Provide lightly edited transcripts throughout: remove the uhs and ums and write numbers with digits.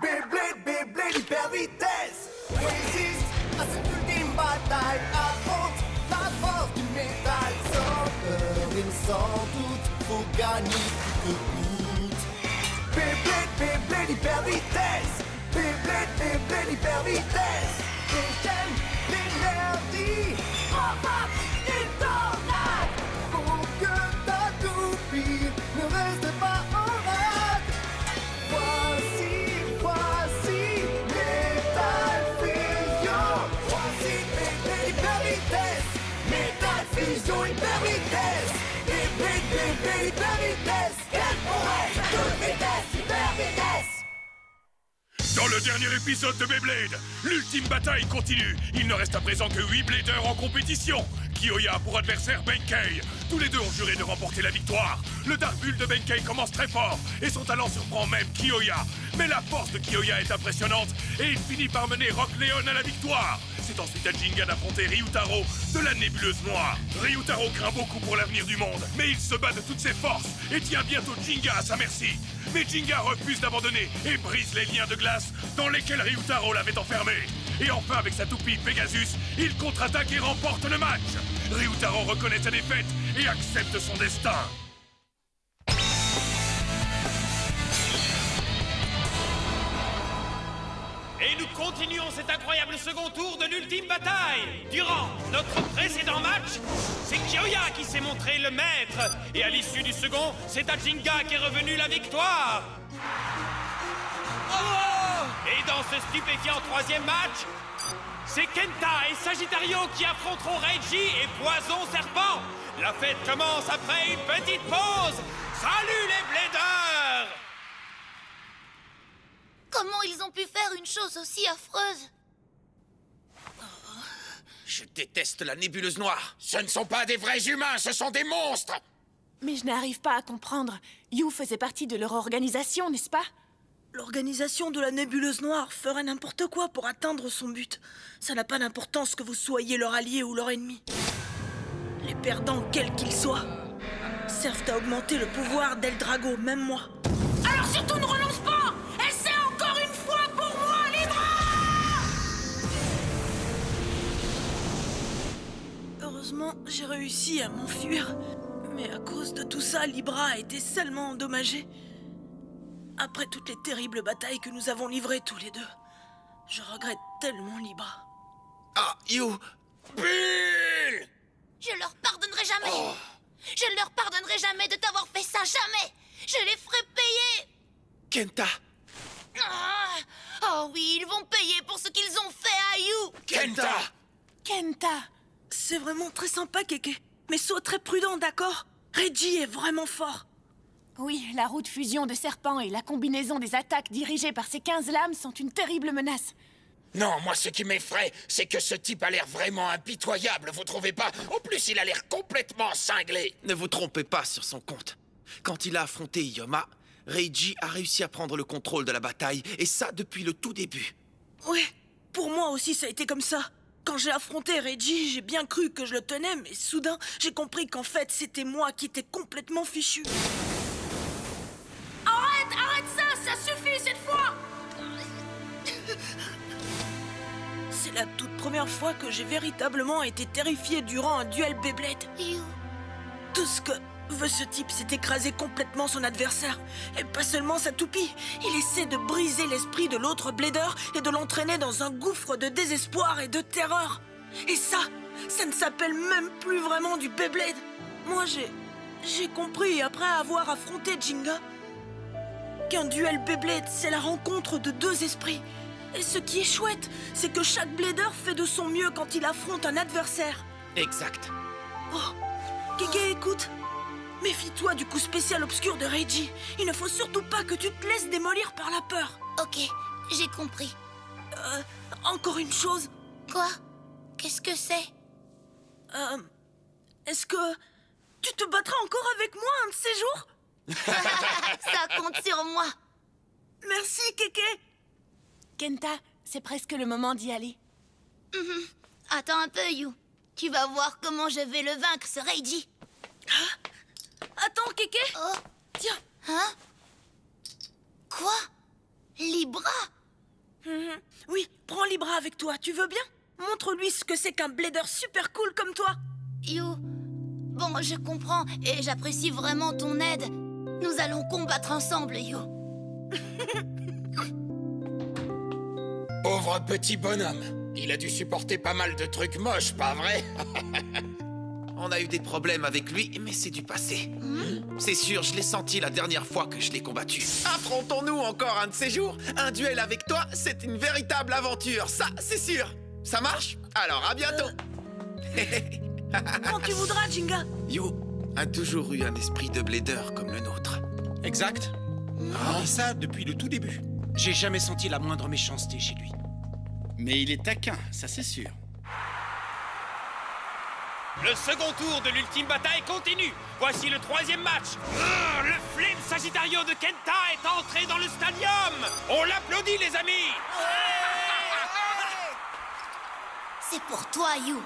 Beyblade, Beyblade, hyper vitesse. Résiste à cette ultime bataille. Affronte la force du métal. Sans peur et sans doute, faut gagner coûte que coûte. Beyblade, Beyblade, hyper vitesse. Beyblade, Beyblade, hyper vitesse. Et j'aime l'énergie. Enfin, une tornade. Faut que ta toupie ne reste pas en rade. Voici Metal Fusion. Voici Beyblade, hyper vitesse. Metal Fusion, hyper vitesse. Beyblade, Beyblade, hyper vitesse. Quelle prouesse, toute vitesse, hyper vitesse. Dans le dernier épisode de Beyblade, l'ultime bataille continue. Il ne reste à présent que 8 bladers en compétition. Kiyoya a pour adversaire Benkei. Tous les deux ont juré de remporter la victoire. Le Dark Bull de Benkei commence très fort et son talent surprend même Kiyoya. Mais la force de Kiyoya est impressionnante et il finit par mener Rock Leon à la victoire. C'est ensuite à Jinga d'affronter Ryutaro de la Nébuleuse Noire. Ryutaro craint beaucoup pour l'avenir du monde, mais il se bat de toutes ses forces et tient bientôt Jinga à sa merci. Mais Jinga refuse d'abandonner et brise les liens de glace dans lesquels Ryutaro l'avait enfermé. Et enfin, avec sa toupie Pegasus, il contre-attaque et remporte le match. Ryutaro reconnaît sa défaite et accepte son destin. Et nous continuons cet incroyable second tour de l'ultime bataille. Durant notre précédent match, c'est Kiyoya qui s'est montré le maître. Et à l'issue du second, c'est à Jinga qu'est revenue la victoire. Oh! Et dans ce stupéfiant troisième match, c'est Kenta et Sagittario qui affronteront Reiji et Poison Serpent. La fête commence après une petite pause. Salut les bladers! Comment ils ont pu faire une chose aussi affreuse? Je déteste la nébuleuse noire. Ce ne sont pas des vrais humains, ce sont des monstres. Mais je n'arrive pas à comprendre. You faisait partie de leur organisation, n'est-ce pas? L'organisation de la nébuleuse noire ferait n'importe quoi pour atteindre son but. Ça n'a pas d'importance que vous soyez leur allié ou leur ennemi. Les perdants, quels qu'ils soient, servent à augmenter le pouvoir d'Eldrago, même moi. Alors surtout ne relance pas! Essaie encore une fois pour moi, Libra! Heureusement, j'ai réussi à m'enfuir. Mais à cause de tout ça, Libra a été salement endommagée. Après toutes les terribles batailles que nous avons livrées tous les deux, je regrette tellement Libra. Ah, You! Bull! Je leur pardonnerai jamais! Je leur pardonnerai jamais de t'avoir fait ça, jamais! Je les ferai payer! Kenta! Oh oui, ils vont payer pour ce qu'ils ont fait à You! Kenta! Kenta! C'est vraiment très sympa, Keke. Mais sois très prudent, d'accord? Reggie est vraiment fort. Oui, la roue de fusion de serpent et la combinaison des attaques dirigées par ces 15 lames sont une terrible menace. Non, moi ce qui m'effraie, c'est que ce type a l'air vraiment impitoyable, vous trouvez pas? En plus, il a l'air complètement cinglé. Ne vous trompez pas sur son compte. Quand il a affronté Yoma, Reiji a réussi à prendre le contrôle de la bataille, et ça depuis le tout début. Ouais, pour moi aussi ça a été comme ça. Quand j'ai affronté Reggie, j'ai bien cru que je le tenais, mais soudain, j'ai compris qu'en fait, c'était moi qui étais complètement fichu. Arrête ça suffit cette fois! C'est la toute première fois que j'ai véritablement été terrifié durant un duel Beyblade. You. Tout ce que veut ce type, c'est écraser complètement son adversaire. Et pas seulement sa toupie. Il essaie de briser l'esprit de l'autre blader et de l'entraîner dans un gouffre de désespoir et de terreur. Et ça ne s'appelle même plus vraiment du Beyblade. Moi, j'ai compris après avoir affronté Jinga qu'un duel Beyblade, c'est la rencontre de deux esprits. Et ce qui est chouette, c'est que chaque blader fait de son mieux quand il affronte un adversaire. Exact. Oh, Keke, écoute. Méfie-toi du coup spécial obscur de Reggie. Il ne faut surtout pas que tu te laisses démolir par la peur. Ok, j'ai compris. Encore une chose. Quoi? Qu'est-ce que c'est? Est-ce que tu te battras encore avec moi un de ces jours? Ça compte sur moi. Merci, Keke. Kenta, c'est presque le moment d'y aller. Attends un peu, You. Tu vas voir comment je vais le vaincre, ce Reiji. Attends, Keke. Oh. Tiens. Hein? Quoi? Libra bras. Oui, prends Libra avec toi, tu veux bien? Montre-lui ce que c'est qu'un blader super cool comme toi. You, bon, je comprends et j'apprécie vraiment ton aide. Nous allons combattre ensemble, You. Pauvre petit bonhomme. Il a dû supporter pas mal de trucs moches, pas vrai? On a eu des problèmes avec lui, mais c'est du passé. C'est sûr, je l'ai senti la dernière fois que je l'ai combattu. Affrontons-nous encore un de ces jours. Un duel avec toi, c'est une véritable aventure, ça, c'est sûr. Ça marche? Alors, à bientôt. Quand tu voudras, Jinga. You a toujours eu un esprit de blader comme le nôtre. Exact. Et ça, depuis le tout début. J'ai jamais senti la moindre méchanceté chez lui. Mais il est taquin, ça c'est sûr. Le second tour de l'ultime bataille continue. Voici le troisième match. Le Flame Sagittario de Kenta est entré dans le stadium. On l'applaudit, les amis. C'est pour toi, You.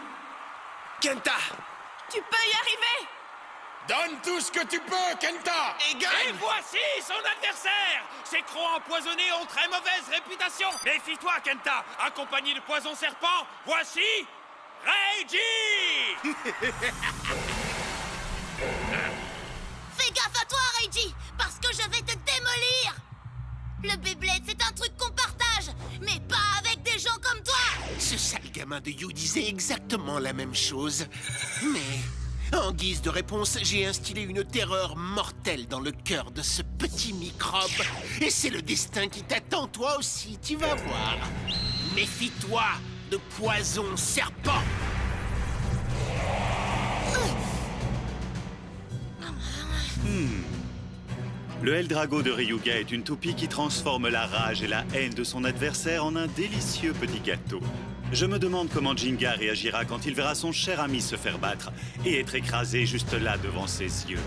Kenta! Tu peux y arriver! Donne tout ce que tu peux, Kenta! Et gagne! Et voici son adversaire. Ces crocs empoisonnés ont très mauvaise réputation. Méfie-toi, Kenta. Accompagné de poison serpent, voici Reiji. Fais gaffe à toi, Reiji, parce que je vais te démolir. Le Beyblade, c'est un truc qu'on partage, mais pas avec des gens comme toi. Ce sale gamin de You disait exactement la même chose. Mais, en guise de réponse, j'ai instillé une terreur mortelle dans le cœur de ce petit microbe. Et c'est le destin qui t'attend, toi aussi, tu vas voir. Méfie-toi de poison serpent. Le Eldrago de Ryuga est une toupie qui transforme la rage et la haine de son adversaire en un délicieux petit gâteau. Je me demande comment Jinga réagira quand il verra son cher ami se faire battre et être écrasé juste là devant ses yeux.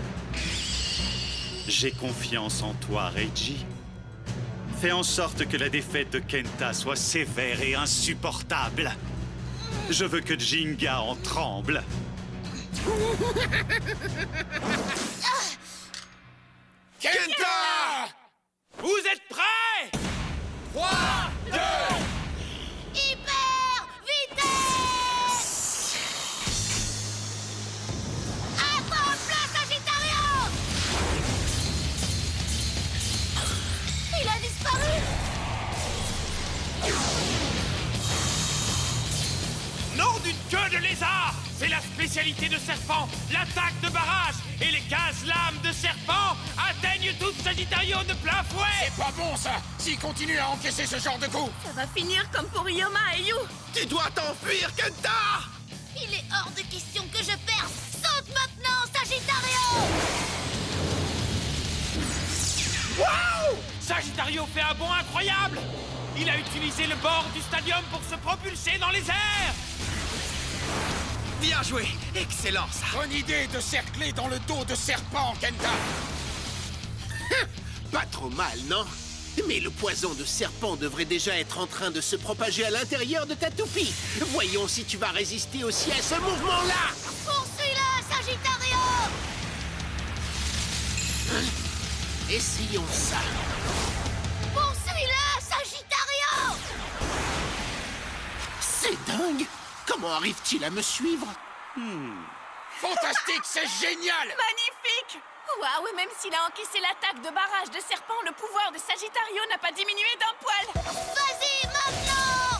J'ai confiance en toi, Reiji. Fais en sorte que la défaite de Kenta soit sévère et insupportable. Je veux que Jinga en tremble. Kenta! Vous êtes prêts? 3, 2... Hyper vitesse! Attrape-le, Sagittario! Il a disparu! Nom d'une queue de lézard! C'est la spécialité de Serpent, l'attaque de barrage! Et les 15 lames de Serpent atteignent tout Sagittario de plein fouet! C'est pas bon, ça! S'il continue à encaisser ce genre de coups! Ça va finir comme pour Ryoma et You. Tu dois t'enfuir, Kenta! Il est hors de question que je perde! Saute maintenant, Sagittario! Waouh! Sagittario fait un bond incroyable! Il a utilisé le bord du stadium pour se propulser dans les airs! Bien joué! Excellent, ça! Bonne idée de cercler dans le dos de serpent, Kenta! Pas trop mal, non? Mais le poison de serpent devrait déjà être en train de se propager à l'intérieur de ta toupie. Voyons si tu vas résister aussi à ce mouvement-là. Poursuis-le, Sagittario! Essayons ça. Poursuis-le, Sagittario! C'est dingue! Comment arrive-t-il à me suivre? Fantastique, c'est génial! Magnifique! Waouh, même s'il a encaissé l'attaque de barrage de serpent, le pouvoir de Sagittario n'a pas diminué d'un poil. Vas-y, maintenant!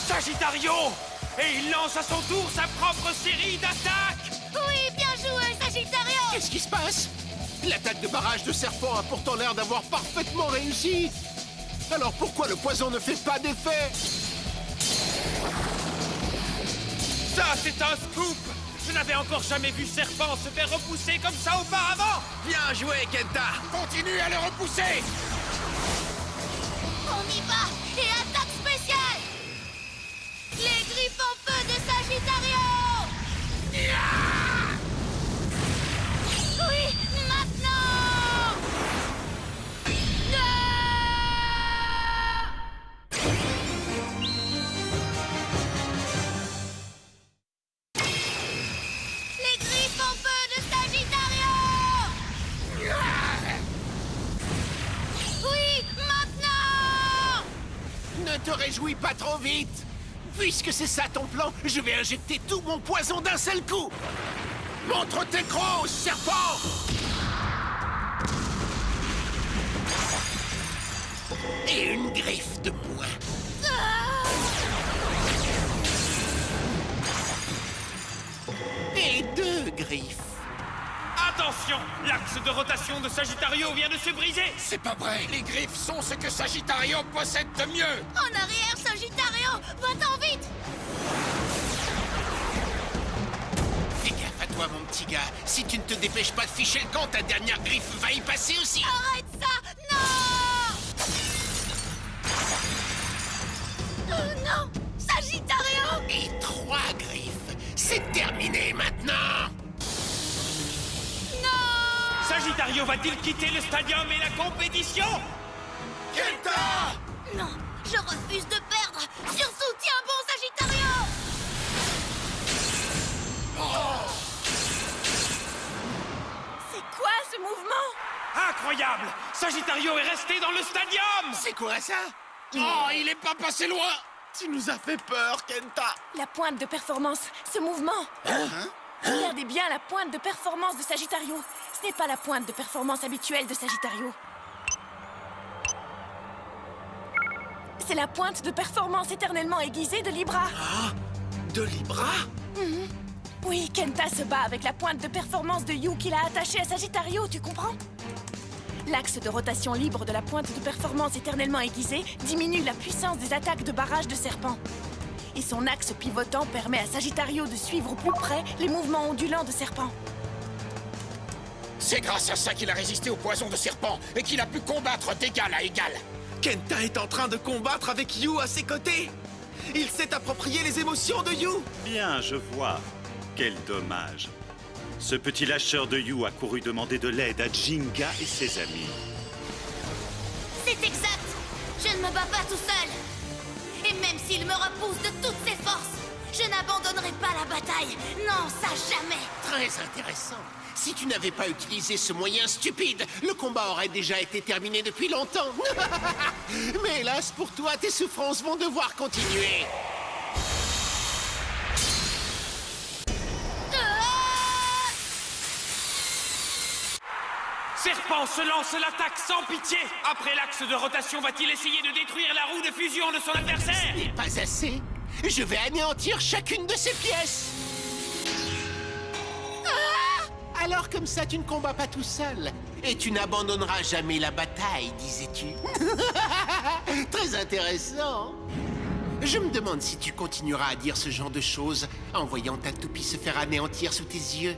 Sagittario! Et il lance à son tour sa propre série d'attaques! Oui, bien joué, Sagittario! Qu'est-ce qui se passe? L'attaque de barrage de serpent a pourtant l'air d'avoir parfaitement réussi. Alors pourquoi le poison ne fait pas d'effet? Ça, c'est un scoop! Je n'avais encore jamais vu Serpent se faire repousser comme ça auparavant! Bien joué, Kenta! Continue à le repousser! On y va! Et attaque spéciale! Les griffes en feu de Sagittario! Oui, maintenant! Les griffes en feu de Sagittario! Oui, maintenant! Ne te réjouis pas trop vite. Puisque c'est ça ton plan, je vais injecter tout mon poison d'un seul coup. Montre tes crocs, serpent! Et une griffe de moins. Et 2 griffes. Attention! L'axe de rotation de Sagittario vient de se briser! C'est pas vrai. Les griffes sont ce que Sagittario possède de mieux. En arrière, Sagittario! Va-t'en vite! Fais gaffe à toi, mon petit gars. Si tu ne te dépêches pas de ficher le camp, ta dernière griffe va y passer aussi. Arrête ça! Non! Non! Sagittario! Et 3 griffes. C'est terminé maintenant. Non! Sagittario va-t-il quitter le stadium et la compétition? Kenta! Non! Je refuse de perdre! Surtout, tiens bon, Sagittario! C'est quoi ce mouvement? Incroyable! Sagittario est resté dans le stadium! C'est quoi ça? Oh, il est pas passé loin! Tu nous as fait peur, Kenta. La pointe de performance, ce mouvement. Regardez bien la pointe de performance de Sagittario. Ce n'est pas la pointe de performance habituelle de Sagittario. C'est la pointe de performance éternellement aiguisée de Libra. Ah, de Libra? Oui, Kenta se bat avec la pointe de performance de Yu qu'il a attachée à Sagittario, tu comprends? L'axe de rotation libre de la pointe de performance éternellement aiguisée diminue la puissance des attaques de barrage de serpent. Et son axe pivotant permet à Sagittario de suivre au plus près les mouvements ondulants de serpent. C'est grâce à ça qu'il a résisté au poison de serpent et qu'il a pu combattre d'égal à égal. Kenta est en train de combattre avec Yu à ses côtés. Il s'est approprié les émotions de Yu. Bien, je vois. Quel dommage. Ce petit lâcheur de Yu a couru demander de l'aide à Jinga et ses amis. C'est exact! Je ne me bats pas tout seul! Et même s'il me repousse de toutes ses forces, je n'abandonnerai pas la bataille! Non, ça jamais! Très intéressant. Si tu n'avais pas utilisé ce moyen stupide, le combat aurait déjà été terminé depuis longtemps. Mais hélas, pour toi, tes souffrances vont devoir continuer. Serpent se lance l'attaque sans pitié. Après l'axe de rotation, va-t-il essayer de détruire la roue de fusion de son adversaire? Ce n'est pas assez. Je vais anéantir chacune de ces pièces. Alors comme ça, tu ne combats pas tout seul. Et tu n'abandonneras jamais la bataille, disais-tu. Très intéressant. Je me demande si tu continueras à dire ce genre de choses en voyant ta toupie se faire anéantir sous tes yeux.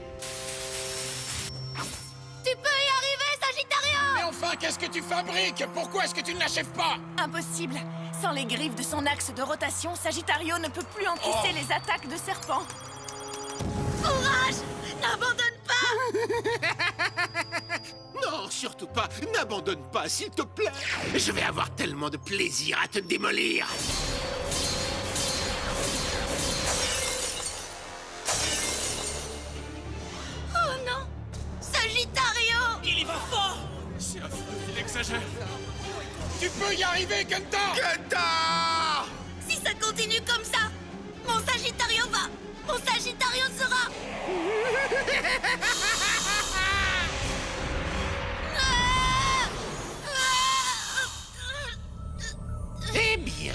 Tu peux y arriver, Sagittario! Mais enfin, qu'est-ce que tu fabriques? Pourquoi est-ce que tu ne l'achèves pas? Impossible. Sans les griffes de son axe de rotation, Sagittario ne peut plus encaisser les attaques de serpent. Courage! N'abandonne pas! Non, surtout pas. N'abandonne pas, s'il te plaît. Je vais avoir tellement de plaisir à te démolir. Oh non! Sagittario! Il y va fort! C'est affreux, il exagère. Tu peux y arriver, Kenta! Kenta! Si ça continue comme ça, mon Sagittario va! Mon Sagittario sera... Eh bien,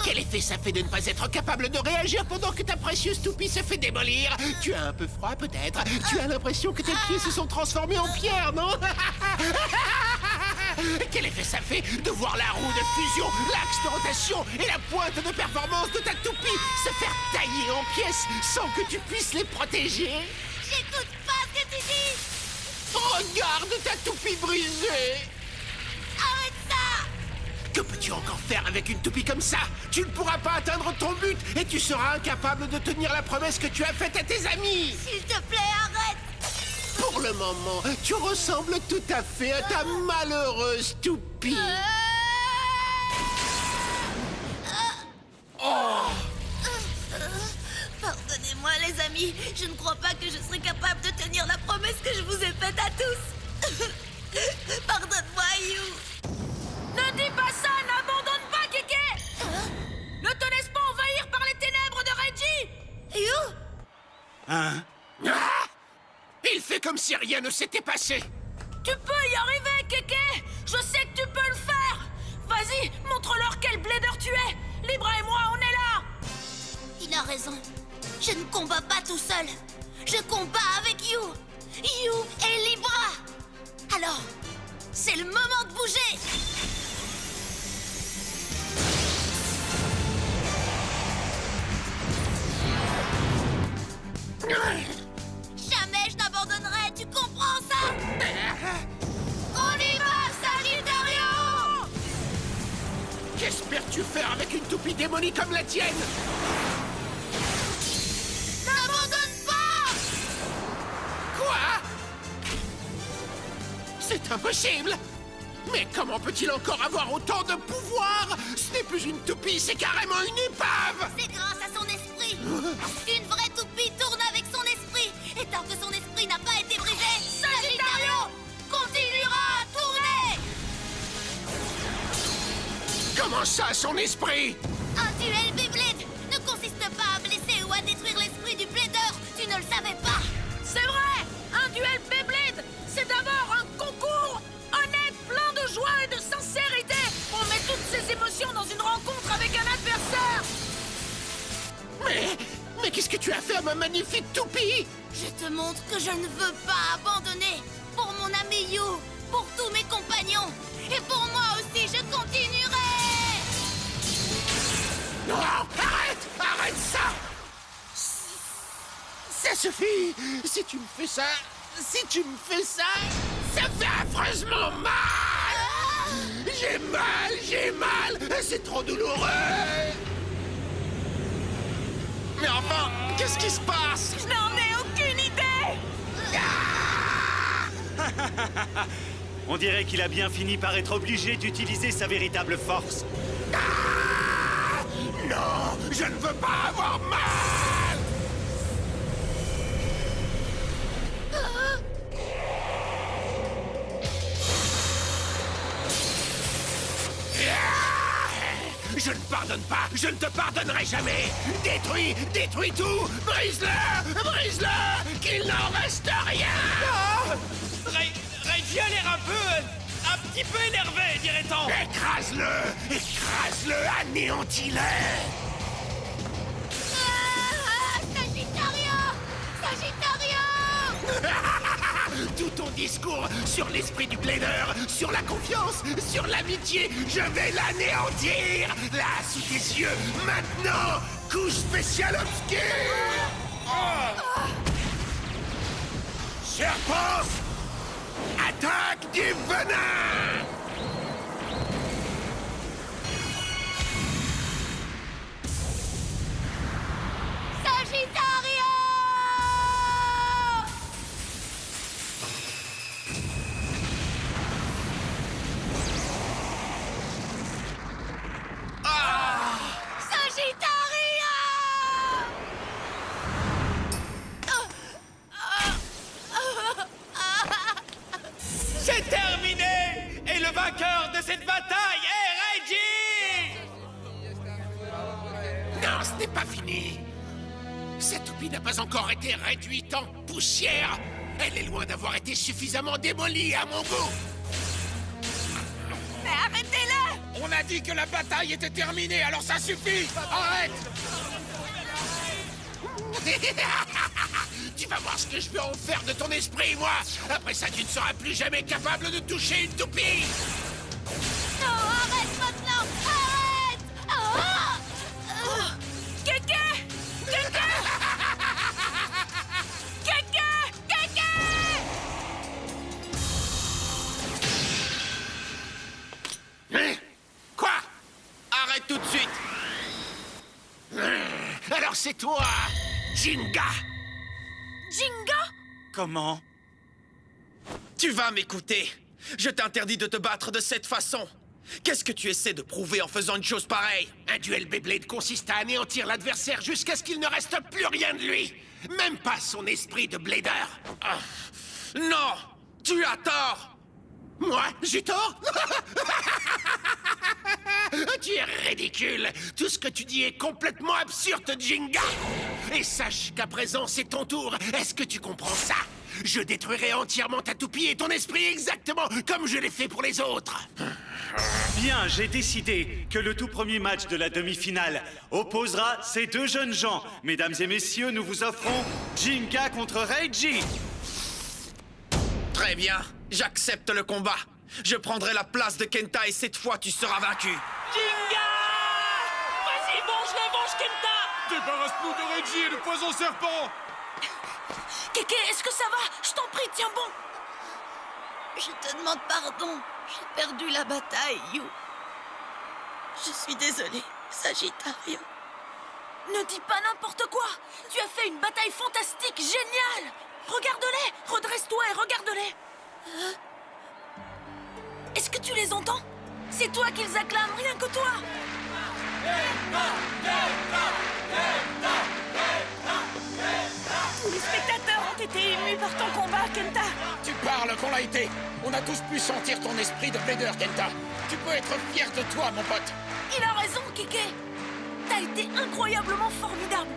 quel effet ça fait de ne pas être capable de réagir pendant que ta précieuse toupie se fait démolir? Tu as un peu froid, peut-être? Tu as l'impression que tes pieds se sont transformés en pierre, non? Quel effet ça fait de voir la roue de fusion, l'axe de rotation et la pointe de performance de ta toupie se faire tailler en pièces sans que tu puisses les protéger? J'écoute pas ce que tu dis! Regarde ta toupie brisée! Arrête ça! Que peux-tu encore faire avec une toupie comme ça? Tu ne pourras pas atteindre ton but et tu seras incapable de tenir la promesse que tu as faite à tes amis! S'il te plaît, arrête! Pour le moment, tu ressembles tout à fait à ta malheureuse toupie. Pardonnez-moi, les amis. Je ne crois pas que je serai capable de tenir la promesse que je vous ai faite à tous. Pardonne-moi, You. Ne dis pas ça, n'abandonne pas, Kéké! Hein? Ah! Il fait comme si rien ne s'était passé. Tu peux y arriver, Kéké! Je sais que tu peux le faire! Vas-y, montre-leur quel blader tu es! Libra et moi, on est là! Il a raison. Je ne combats pas tout seul. Je combats avec You. You et Libra. Alors, c'est le moment de bouger. Jamais je n'abandonnerai, tu comprends ça? On y va, Sagittario! Qu'espères-tu faire avec une toupie démonie comme la tienne? N'abandonne pas! Quoi? C'est impossible! Mais comment peut-il encore avoir autant de pouvoir? Ce n'est plus une toupie, c'est carrément une épave! C'est grâce à son esprit. Une vraie toupie tourne avec son esprit. Et tant que son esprit n'a pas été brisé, Sagittario continuera à tourner. Comment ça, son esprit? Un duel Beyblade ne consiste pas à blesser ou à détruire l'esprit du blader. Tu ne le savais pas. C'est vrai! Un duel Beyblade, c'est d'abord un concours honnête, plein de joie et de sincérité. On met toutes ses émotions dans une rencontre avec un adversaire. Mais qu'est-ce que tu as fait à ma magnifique toupie? Je te montre que je ne veux pas abandonner. Pour mon ami You, pour tous mes compagnons. Et pour moi aussi, je continuerai. Non, arrête! Arrête ça! Ça suffit! Si tu me fais ça, ça fait affreusement mal! J'ai mal! C'est trop douloureux! Mais enfin, qu'est-ce qui se passe? Je n'en ai aucune idée. On dirait qu'il a bien fini par être obligé d'utiliser sa véritable force. Non, je ne veux pas avoir mal! Je ne pardonne pas, je ne te pardonnerai jamais! Détruis tout! Brise-le! Qu'il n'en reste rien! Reggie a l'air un petit peu énervé, dirait-on. Écrase-le! Anéantis-le! Sagittario! Tout ton discours sur l'esprit du blader, sur la confiance, sur l'amitié, je vais l'anéantir! Là, sous tes yeux, maintenant, couche spéciale obscure! Serpent! Attaque du venin! Sagittario! C'est terminé! Et le vainqueur de cette bataille est Reggie! Non, ce n'est pas fini. Cette toupie n'a pas encore été réduite en poussière. Elle est loin d'avoir été suffisamment démolie à mon goût. Mais arrêtez-le! On a dit que la bataille était terminée, alors ça suffit! Arrête! Tu vas voir ce que je vais en faire de ton esprit, moi. Après ça, tu ne seras plus jamais capable de toucher une toupie. Non, arrête maintenant! Arrête! Kéké! Kéké! Hein? Quoi? Arrête tout de suite! Alors c'est toi, Jinga. Jinga? Comment? Tu vas m'écouter. Je t'interdis de te battre de cette façon. Qu'est-ce que tu essaies de prouver en faisant une chose pareille? Un duel Beyblade consiste à anéantir l'adversaire jusqu'à ce qu'il ne reste plus rien de lui. Même pas son esprit de blader. Non! Tu as tort! Moi, j'ai tort? Tu es ridicule. Tout ce que tu dis est complètement absurde, Jinga. Et sache qu'à présent, c'est ton tour. Est-ce que tu comprends ça? Je détruirai entièrement ta toupie et ton esprit exactement comme je l'ai fait pour les autres. Bien, j'ai décidé que le tout premier match de la demi-finale opposera ces deux jeunes gens. Mesdames et messieurs, nous vous offrons Jinga contre Reggie. Très bien, j'accepte le combat. Je prendrai la place de Kenta et cette fois tu seras vaincu. Jinga! Vas-y, venge Kenta! Débarrasse-nous de Reggie et de Poison Serpent! Kéké, est-ce que ça va? Je t'en prie, tiens bon. Je te demande pardon. J'ai perdu la bataille, You. Je suis désolée, Sagittario. Ne dis pas n'importe quoi. Tu as fait une bataille fantastique, géniale. Regarde-les, redresse-toi et regarde-les. Est-ce que tu les entends? C'est toi qu'ils acclament, rien que toi. Tous les spectateurs ont été émus par ton combat, Kenta. Tu parles qu'on l'a été. On a tous pu sentir ton esprit de Blader, Kenta. Tu peux être fier de toi, mon pote. Il a raison, Kéké. T'as été incroyablement formidable.